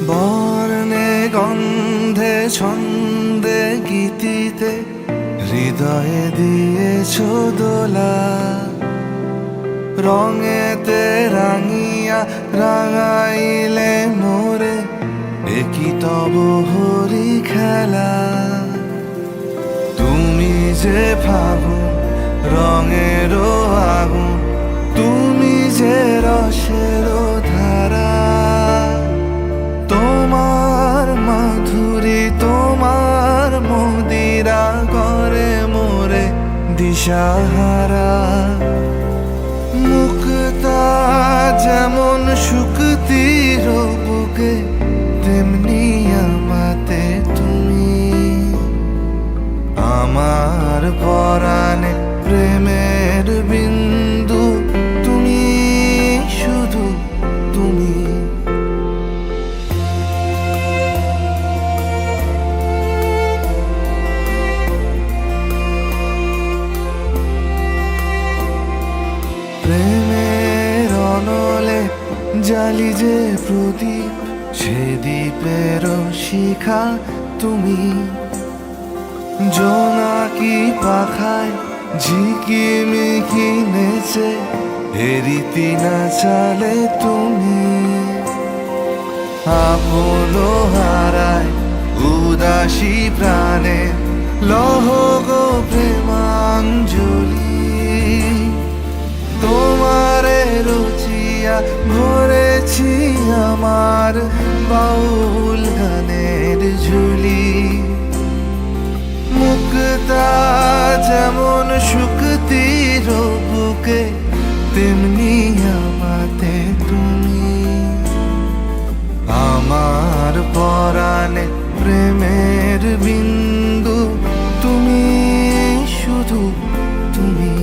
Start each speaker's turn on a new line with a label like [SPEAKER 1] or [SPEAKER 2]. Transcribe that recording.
[SPEAKER 1] বর্ণে গন্ধে ছন্দে গীতিতে হৃদয়ে দিয়েছ দোলা, রঙেতে রাঙিয়া রাঙাইলে মোরে একই তব হরি খেলা। তুমি যে ফাগুন রঙের আগুন, তুমি যে রসের ধারা, তোমার মাধুরী তোমার মদিরা করে মোরে দিশাহারা। মুক্তা যেমন শুকতির বুকে, তেমনি আমাতে তুমি। আমার পরাণে প্রেমের বিন্দু, তুমি শুধু তুমি। প্রেমের অনলে জালি যে প্রদীপ, সে দ্বীপের শিখা তুমি। জোনাকি পাখায় ঝিকিমিকি নেচে হেরিতি না চালে তুমি। আপন হারায় উদাসী প্রাণে লহ গো প্রেমাঞ্জলি। তোমারে রচিয়া ভরেছি আমার বাউল গানের ঝুলি। মুক্তা যেমন শুকতির বুকে, তেমনি আমাতে তুমি। আমার পরাণে প্রেমের বিন্দু, তুমি শুধু তুমি।